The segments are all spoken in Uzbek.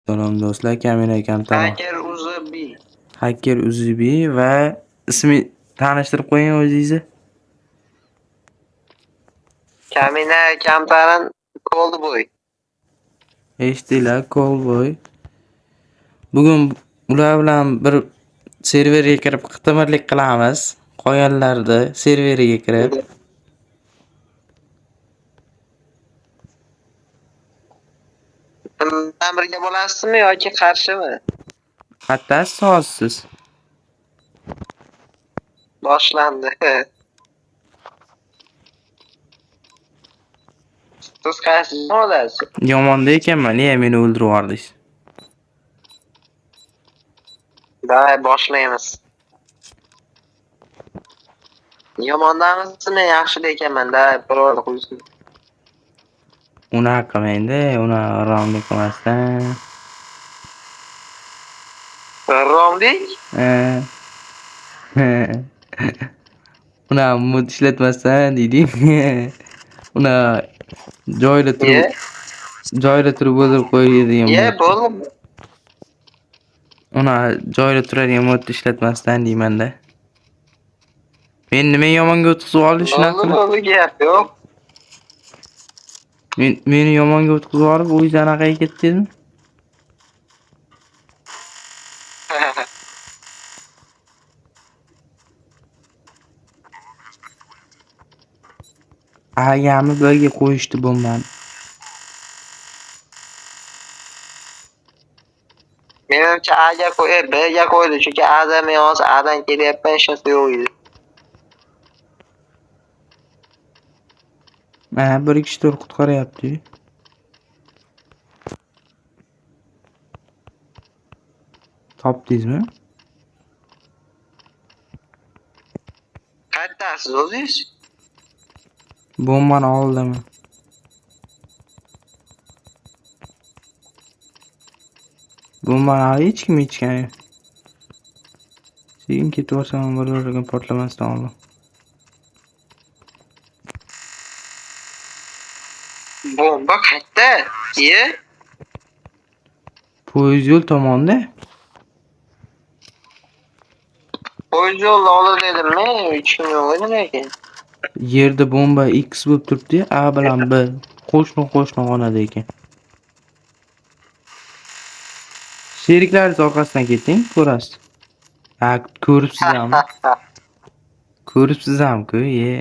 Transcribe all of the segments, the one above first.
Salom do'stlar, Kamina Kamtarov. Hacker UZB. Hacker Uzubi va ismi tanishtirib qo'ying o'zingizni. Kamina Kamtarin Coldboy. Eshitdinglar, Callboy. Bugun ular bilan bir serverga kirib qitmirlik qilamiz. Qolganlarni serveriga kirib. Bilan birga bo'lasizmi yoki qarshimi? Qattasi so'zsiz. Boshlandi. Siz qaysi olasiz? Yomonda ekanman, niye meni o'ldirib yubordingiz? Davay boshlaymiz. Yomondamisizmi, yaxshida ekanman, davay biror qo'ysin. Unaqa qilmang-da, unaqa romlik qilmasdan. Romdik? Unaqa mod ishlatmasdan deydi. Unaqa joyida turib o'ldirib qo'yadigan Ye, mod. bo'ldi. Unaqa joyida turadigan modni ishlatmasdan deyman-da. Men nima yomonga o'tkazib oldi shunaqa qilib? Bo'ldi, gap yo'q. Meni yomonga o'tkazib olib, o'zingiz anaqaga ketdingizmi? Agami birga qo'yishdi bombani. Menimcha A'ga B'ga qo'ydi, chunki A'da men hozir A'dan kelyapman, hech narsa yo'q edi. Mana bir kishi tur qutqaryapti. Topdingizmi? Qayerdasiz o'zingiz? Bombani oldim. Bombani hech kim ichgan yo'q. Sekin ketaversam bir-biriga portlamasdan oldim. Bomba qayerda? Ye? Poyezd yo'l tomonda. Poyezd yo'lda oldi dedimmi? Ishim yo'q edi lekin. Yerda bomba X bo'lib turibdi, A bilan B qo'shni xonada ekan. Sheriklaringiz orqasidan keting, ko'rasiz. Ha, ko'ribsiz-mi? Ko'ribsiz-ku, ye.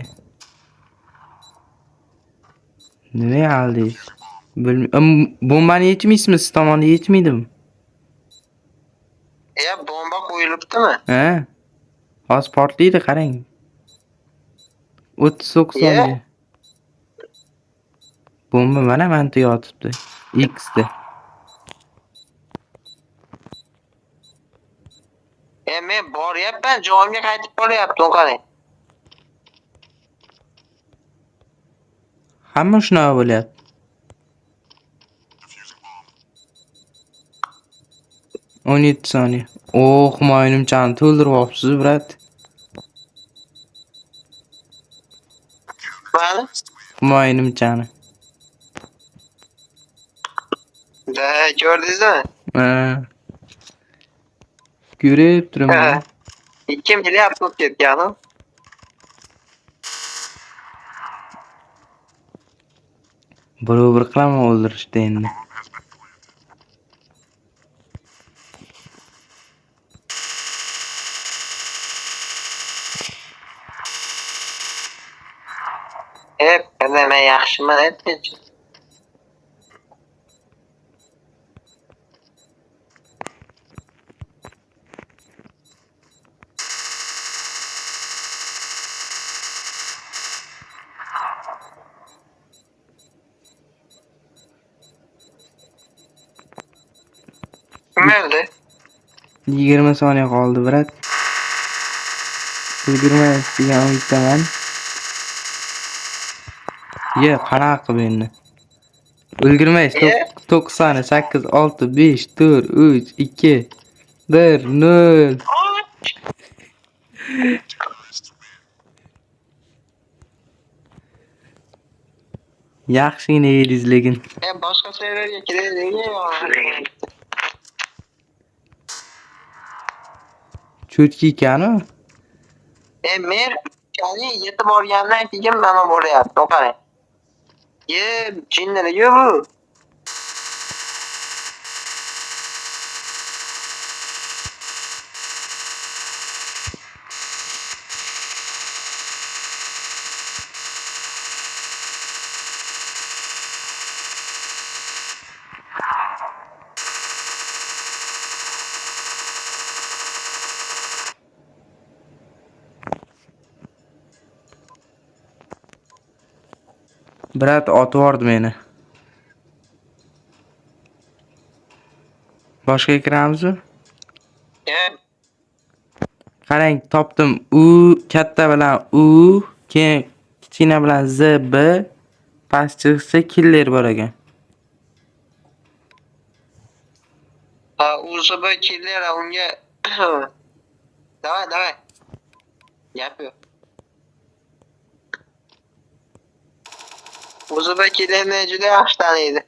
Nima aldingiz? Bombani yechmaysizmi? Siz tomonda yechmaydimi? Bomba qo'yilibdimi? Ha? Hozir portlaydi, qarang. 39 soniya. Bomba mana manta yotibdi. X'da. Men boryapman, joyimga qaytib boryapman, qarang. Hamma shunaqa bo'lyapti. O'n 17 soniya. Humoyinimchani to'ldiryapsiz, brat. Mana? Humoyinimchani. Ko'rdingizmi? Ha. Ko'rib turaman. 2 milliard bo'lib ketgan-ku. Bir qilaman o'ldirishda endi. Men yaxshiman aytganchi. Kimdi? 20 soniya qoldi, brat. O'ldirma degan umiddaman. Qanaqa qilib endi? O'ldirmaysiz. 9 soniya, 8, 6, 5, 4, 3, 2, 1, 0. Yaxshigina yedingiz lekin. Boshqa serverga kiraylik. Cho'tki ekani. Men kani yetib borgandan keyin mana bo'lyapti. Qarang. Jinnili bu. Brat otvordi meni. Boshqa kiramizmi? Qarang, topdim. U katta bilan U, keyin kichkina bilan Z, B, past chiqsa killer bor ekan. O'zi bir killer unga Davay. Gap yo'q. O'zi bir killerni juda yaxshi taniydi.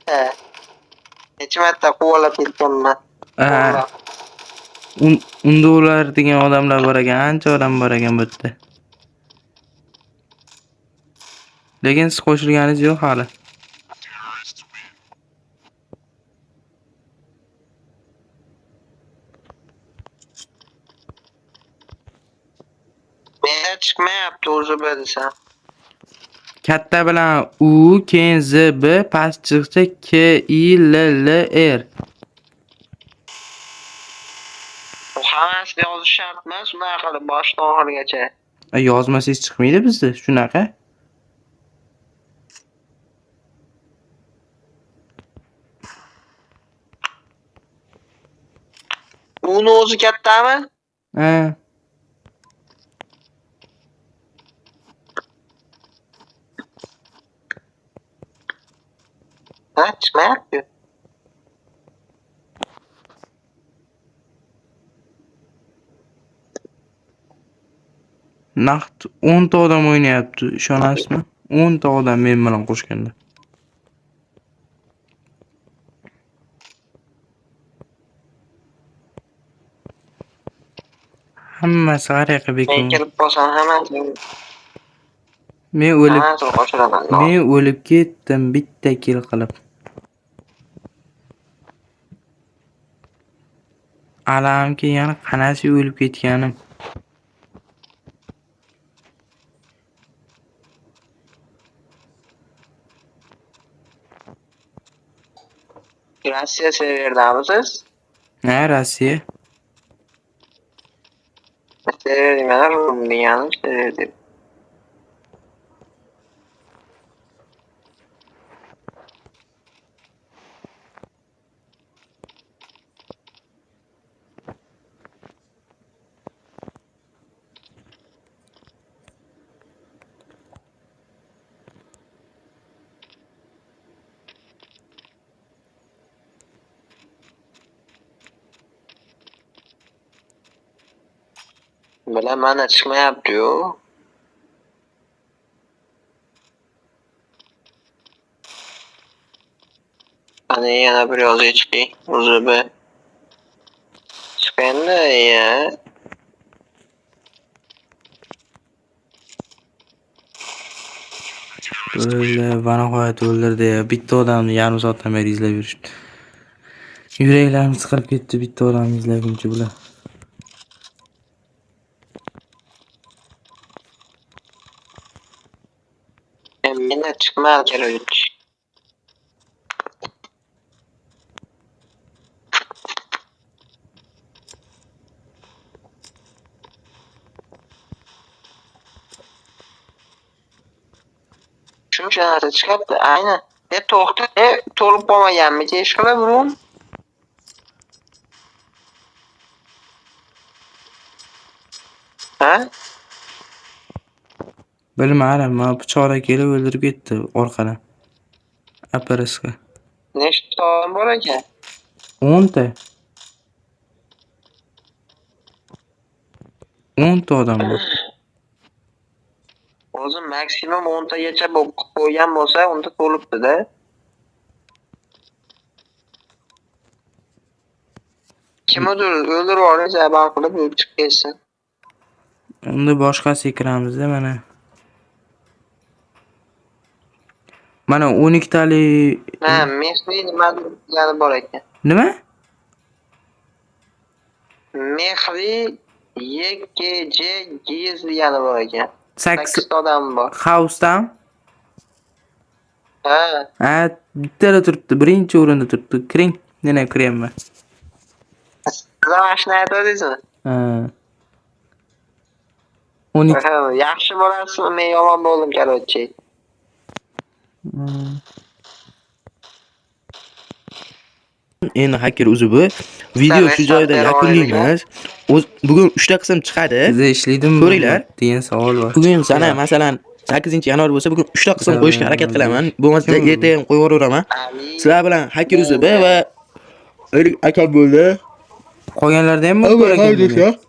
Necha marta quvalab ketganman. Unda ular degan odamlar bor ekan, ancha odam bor ekan bu yerda. Lekin siz qo'shilganingiz yo'q hali. Menda chiqmayapti o'zi bir desam. Katta bilan U, keyin Z, B, past chiqsa K, I, L, L, R. Hammasini yozish shart emas, unaqa qilib boshdan oxirigacha. Yozmasangiz chiqmaydi bizda, shunaqa. Uni o'zi kattami? Ha. Chiqmayapti. Naqd 10 ta odam o'ynayapti, ishonasizmi? 10 ta odam men bilan qo'shganda. Hammasi g'araqi Men bekor. kelib qolsam hammasi. Men o'lib ketdim bitta kill qilib. Alamki yana qanasi o'lib ketganim. Rossiya serverdamisiz? Ha, Rossiya. Server nimalar degani server deb. Bilaman, mana chiqmayapti-yu. Ana yana bir yozib chiqing. O'zi bir chiqanda ya. Vanoqoyat o'ldirdi ya. Bitta odamni yarim soatdan beri izlab yurishdi. Yuraklarimiz siqilib ketdi bitta odamni izlaguncha bular. Menda chiqmadi kerak. Shuncha narsa chiqyapti, aynan. To'xta, to'lib qolmaganmi? Ish qilib urum. Ha? Bilmadim, mana pichoqda kelib o'ldirib ketdi orqadan. Aparaska. Nechta odam bor ekan? 10 ta. 10 ta odam bor. O'zi maksimum 10 tagacha qo'ygan bo'lsa, unda to'libdi-da. Kimdir o'ldirib yuborib, sabah qilib o'lib chiqib ketsin. Unda boshqasiga kiramiz-da mana. Mana 12 tali Ha, mexli nima degani bor ekan. nima? Mexli YKJ giz degani bor ekan. 8 8 odam bor. House-dan. Ha, Ha, bittada turibdi, birinchi o'rinda turibdi. Kiring, yana kiryapman. siz mashina aytadingizmi? Ha. 12 Yaxshi bo'lasizmi? Men yomon bo'ldim korotchi. Endi hacker o'zi bu video shu joyda yakunlaymiz. Bugun 3 ta qism chiqadi. Sizda ishlaydimi? Ko'ringlar. degan savol bor. Bugun sana masalan 8-yanvar bo'lsa, bugun 3 ta qism qo'yishga harakat qilaman. Bo'lmasa ertaga ham qo'yib yuboraman. Sizlar bilan hacker o'zi va Erik aka bo'ldi. Qolganlarda ham bor ekan.